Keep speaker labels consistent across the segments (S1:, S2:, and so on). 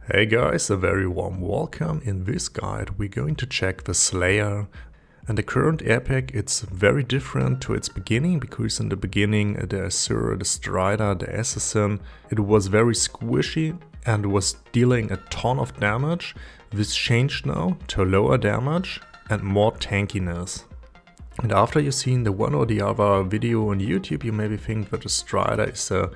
S1: Hey guys, a very warm welcome. In this guide we're going to check the Slayer. And the current epic, it's very different to its beginning, because in the beginning the Asura, the Strider, the Assassin, it was very squishy and was dealing a ton of damage. This changed now to lower damage and more tankiness. And after you've seen the one or the other video on YouTube, you maybe think that the Strider is the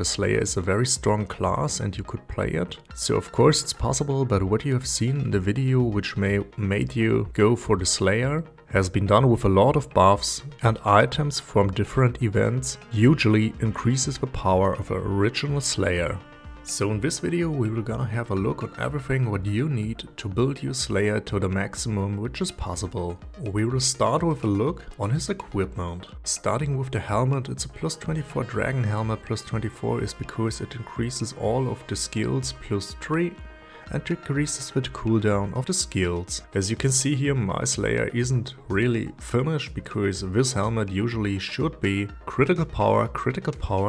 S1: Slayer is a very strong class and you could play it. So of course it's possible, but what you have seen in the video which made you go for the Slayer has been done with a lot of buffs and items from different events, usually increases the power of an original Slayer. So in this video we will gonna have a look on everything what you need to build your Slayer to the maximum which is possible. We will start with a look on his equipment. Starting with the helmet, it's a plus 24 dragon helmet. Plus 24 is because it increases all of the skills plus 3 and decreases the cooldown of the skills. As you can see here, my Slayer isn't really finished because this helmet usually should be critical power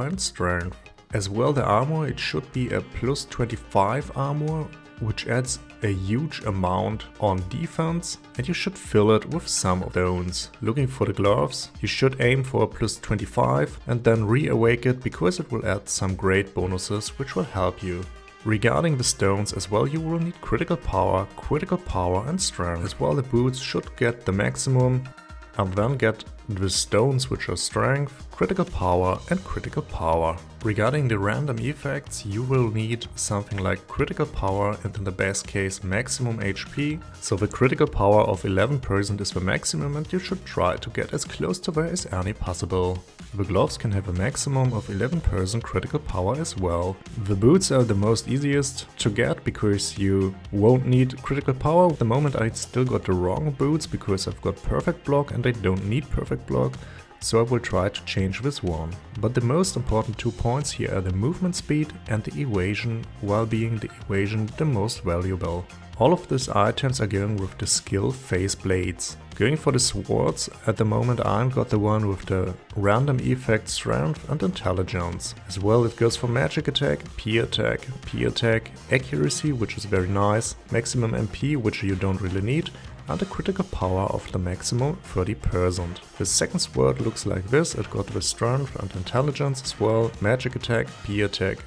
S1: and strength. As well, the armor, it should be a plus 25 armor, which adds a huge amount on defense, and you should fill it with some of those. Looking for the gloves, you should aim for a plus 25 and then re-awake it, because it will add some great bonuses which will help you. Regarding the stones as well, you will need critical power and strength. As well, the boots should get the maximum and then get the stones which are strength, critical power and critical power. Regarding the random effects, you will need something like critical power and in the best case maximum HP. So the critical power of 11% is the maximum and you should try to get as close to there as any possible. The gloves can have a maximum of 11% critical power as well. The boots are the most easiest to get because you won't need critical power. At the moment I still got the wrong boots because I've got perfect block and I don't need perfect block. So I will try to change this one. But the most important 2 points here are the movement speed and the evasion, while being the evasion the most valuable. All of these items are going with the skill phase blades. Going for the swords, at the moment I've got the one with the random effect strength and intelligence. As well it goes for magic attack, P attack, accuracy, which is very nice, maximum MP, which you don't really need, and a critical power of the maximum 30%. The second sword looks like this. It got the strength and intelligence as well, magic attack, P attack,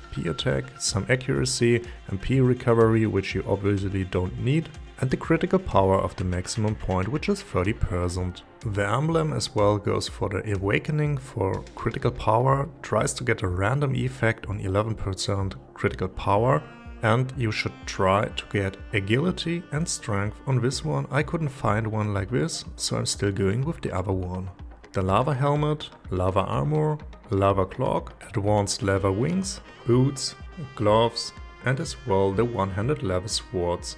S1: some accuracy, MP recovery, which you obviously don't need, and the critical power of the maximum point, which is 30%. The emblem as well goes for the awakening for critical power, tries to get a random effect on 11% critical power, and you should try to get agility and strength on this one. I couldn't find one like this, so I'm still going with the other one. The lava helmet, lava armor, lava cloak, advanced lava wings, boots, gloves, and as well the one-handed lava swords.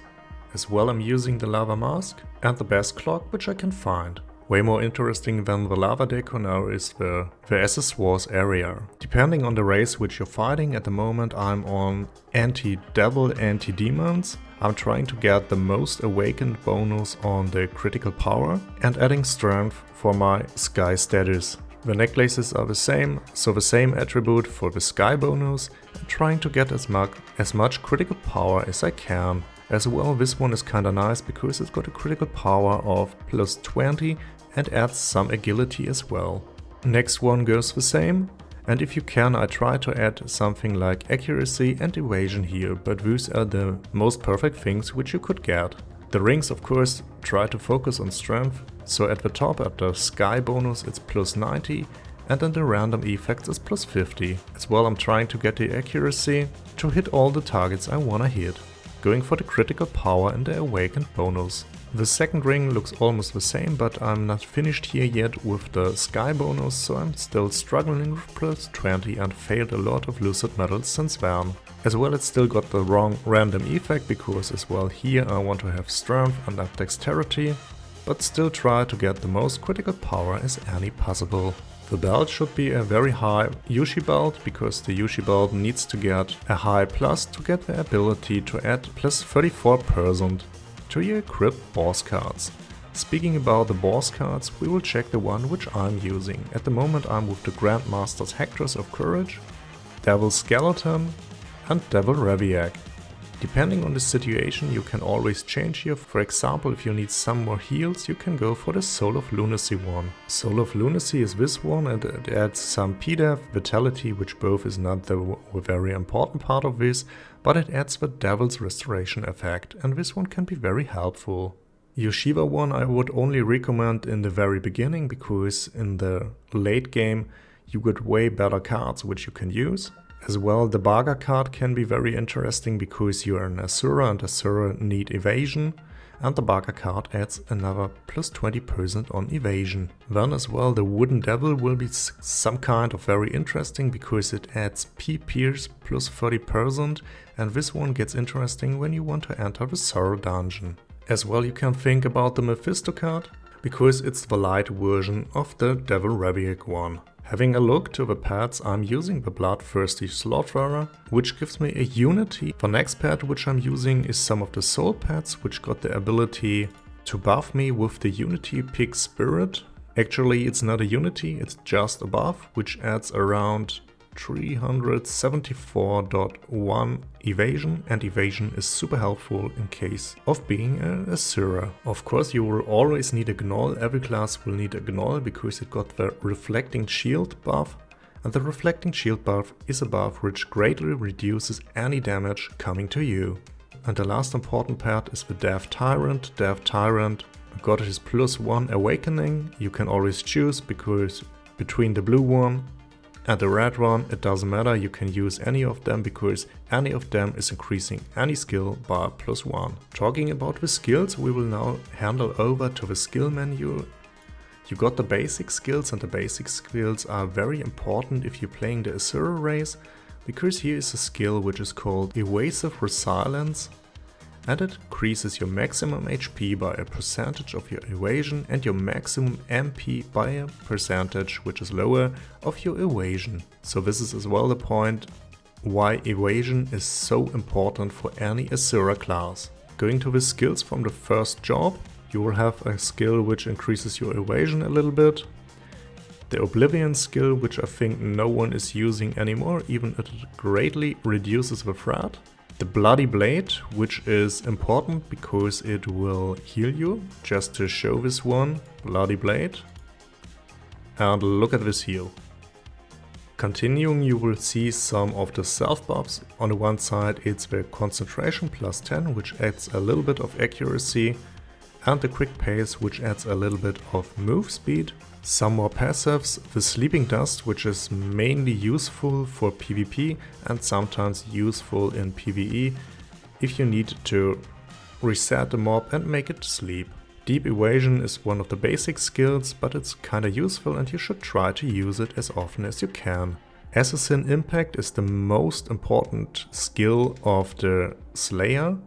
S1: As well I'm using the lava mask and the best cloak which I can find. Way more interesting than the lava deco now is the accessoires area. Depending on the race which you're fighting, at the moment I'm on anti-devil, anti-demons. I'm trying to get the most awakened bonus on the critical power and adding strength for my sky status. The necklaces are the same, so the same attribute for the sky bonus, and trying to get as much critical power as I can. As well, this one is kinda nice because it's got a critical power of plus 20 and adds some agility as well. Next one goes the same, and if you can I try to add something like accuracy and evasion here, but these are the most perfect things which you could get. The rings of course try to focus on strength, so at the top at the sky bonus it's plus 90 and then the random effects is plus 50. As well I'm trying to get the accuracy to hit all the targets I wanna hit. Going for the critical power and the awakened bonus. The second ring looks almost the same, but I'm not finished here yet with the sky bonus, so I'm still struggling with plus 20 and failed a lot of lucid metals since then. As well it's still got the wrong random effect because as well here I want to have strength and dexterity, but still try to get the most critical power as any possible. The belt should be a very high Yushi belt, because the Yushi belt needs to get a high plus to get the ability to add plus 34% to your equipped boss cards. Speaking about the boss cards, we will check the one which I'm using. At the moment I'm with the Grandmaster's Hectors of Courage, Devil's Skeleton and Devil Reviac. Depending on the situation, you can always change here. For example, if you need some more heals, you can go for the Soul of Lunacy one. Soul of Lunacy is this one, and it adds some PDEF, Vitality, which both is not the very important part of this, but it adds the Devil's Restoration effect, and this one can be very helpful. Yushiva one I would only recommend in the very beginning, because in the late game you get way better cards which you can use. As well, the Baga card can be very interesting because you are an Asura and Asura need evasion, and the Baga card adds another plus 20% on evasion. Then as well, the Wooden Devil will be some kind of very interesting because it adds Pierce plus 30%, and this one gets interesting when you want to enter the Sorrow dungeon. As well, you can think about the Mephisto card, because it's the light version of the Devil Reviac one. Having a look to the pads, I'm using the Bloodthirsty Slaughterer, which gives me a unity. The next pad which I'm using is some of the soul pads, which got the ability to buff me with the Unity Pig Spirit. Actually, it's not a unity, it's just a buff, which adds around 374.1 evasion, and evasion is super helpful in case of being an Asura. Of course, you will always need a Gnoll. Every class will need a Gnoll because it got the Reflecting Shield buff, and the Reflecting Shield buff is a buff which greatly reduces any damage coming to you. And the last important part is the Death Tyrant. Death Tyrant got his +1 awakening. You can always choose, because between the blue one and the red one, it doesn't matter, you can use any of them because any of them is increasing any skill by +1. Talking about the skills, we will now handle over to the skill menu. You got the basic skills, and the basic skills are very important if you're playing the Asura race, because here is a skill which is called Evasive Resilience, and it increases your maximum HP by a percentage of your evasion and your maximum MP by a percentage which is lower of your evasion. So this is as well the point why evasion is so important for any Asura class. Going to the skills from the first job, you will have a skill which increases your evasion a little bit. The Oblivion skill, which I think no one is using anymore, even it greatly reduces the threat. The Bloody Blade, which is important because it will heal you. Just to show this one, Bloody Blade. And look at this heal. Continuing, you will see some of the self buffs. On the one side it's the concentration +10, which adds a little bit of accuracy, and the quick pace, which adds a little bit of move speed. Some more passives, the Sleeping Dust, which is mainly useful for PvP and sometimes useful in PvE if you need to reset the mob and make it sleep. Deep Evasion is one of the basic skills, but it's kinda useful and you should try to use it as often as you can. Assassin Impact is the most important skill of the Slayer,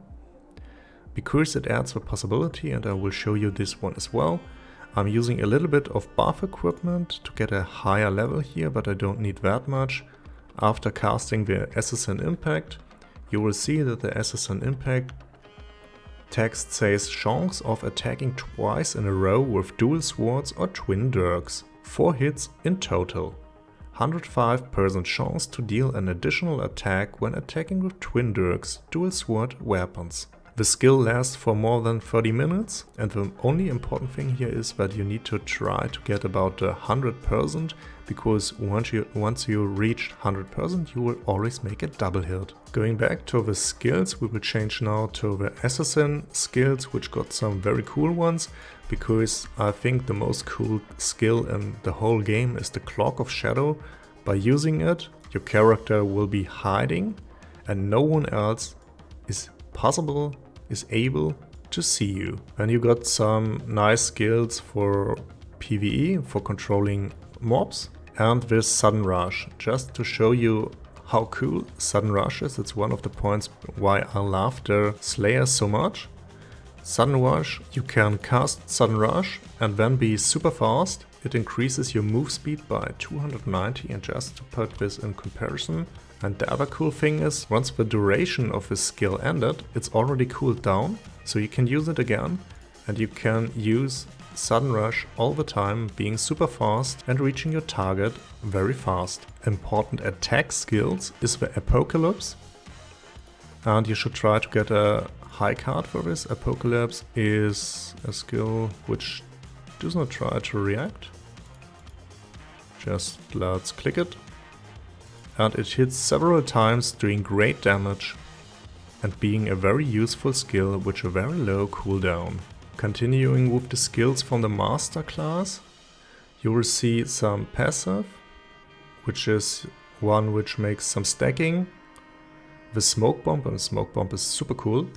S1: because it adds the possibility, and I will show you this one as well. I'm using a little bit of buff equipment to get a higher level here, but I don't need that much. After casting the Assassin Impact, you will see that the Assassin Impact text says chance of attacking twice in a row with dual swords or twin dirks. 4 hits in total. 105% chance to deal an additional attack when attacking with twin dirks, dual sword weapons. The skill lasts for more than 30 minutes, and the only important thing here is that you need to try to get about 100%, because once you reach 100% you will always make a double hit. Going back to the skills, we will change now to the assassin skills, which got some very cool ones, because I think the most cool skill in the whole game is the Cloak of Shadow. By using it, your character will be hiding and no one else is able to see you. And you got some nice skills for PvE, for controlling mobs, and this Sudden Rush. Just to show you how cool Sudden Rush is, it's one of the points why I love the Slayer so much. Sudden Rush, you can cast Sudden Rush and then be super fast. It increases your move speed by 290, and just to put this in comparison. And the other cool thing is, once the duration of this skill ended, it's already cooled down, so you can use it again, and you can use Sudden Rush all the time, being super fast and reaching your target very fast. Important attack skills is the Apocalypse. and you should try to get a high card for this. Apocalypse is a skill which does not try to react. Just let's click it. And it hits several times, doing great damage and being a very useful skill with a very low cooldown. Continuing with the skills from the Masterclass, you will see some passive, which is one which makes some stacking. The smoke bomb, and smoke bomb is super cool.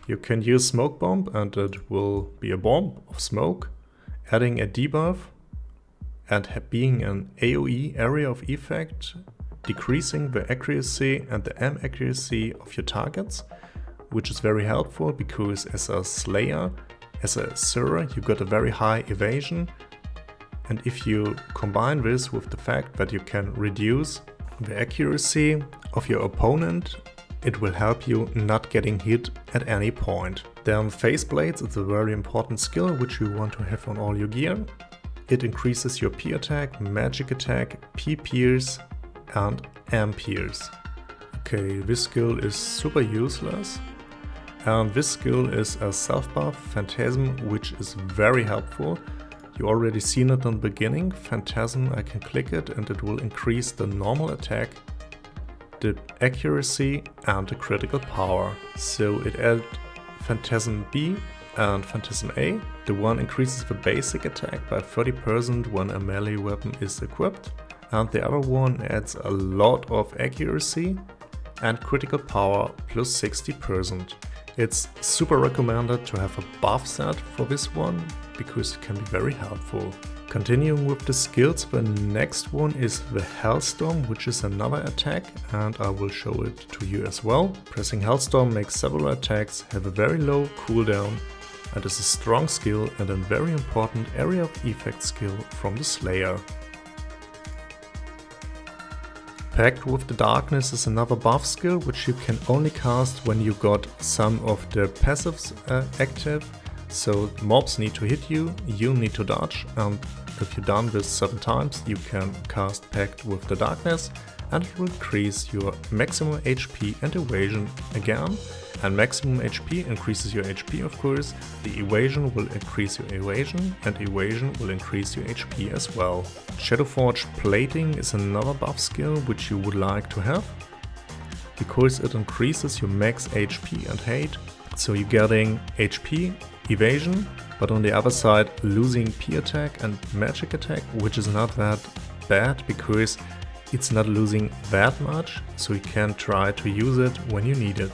S1: You can use smoke bomb and it will be a bomb of smoke, adding a debuff and being an AoE area of effect, decreasing the accuracy and the aim accuracy of your targets, which is very helpful because as a Slayer, as a Asura, you got a very high evasion, and if you combine this with the fact that you can reduce the accuracy of your opponent, it will help you not getting hit at any point. Then Face Blades, it's a very important skill which you want to have on all your gear. It increases your P attack, magic attack, P pierce and M pierce. Okay, this skill is super useless. And this skill is a self buff, Phantasm, which is very helpful. You already seen it in the beginning. Phantasm, I can click it and it will increase the normal attack, the accuracy and the critical power. So it added Phantasm B and Phantasm A. The one increases the basic attack by 30% when a melee weapon is equipped, and the other one adds a lot of accuracy and critical power plus 60%. It's super recommended to have a buff set for this one because it can be very helpful. Continuing with the skills, the next one is the Hellstorm, which is another attack, and I will show it to you as well. Pressing Hellstorm makes several attacks, have a very low cooldown, and is a strong skill and a very important area of effect skill from the Slayer. Pact with the Darkness is another buff skill which you can only cast when you got some of the passives active. So mobs need to hit you, you need to dodge, and if you're done this 7 times you can cast Pact with the Darkness and it will increase your maximum HP and evasion again. And maximum HP increases your HP of course, the evasion will increase your evasion and evasion will increase your HP as well. Shadowforge Plating is another buff skill which you would like to have, because it increases your max HP and hate, so you're getting HP, evasion, but on the other side losing P attack and magic attack, which is not that bad because it's not losing that much, so you can try to use it when you need it.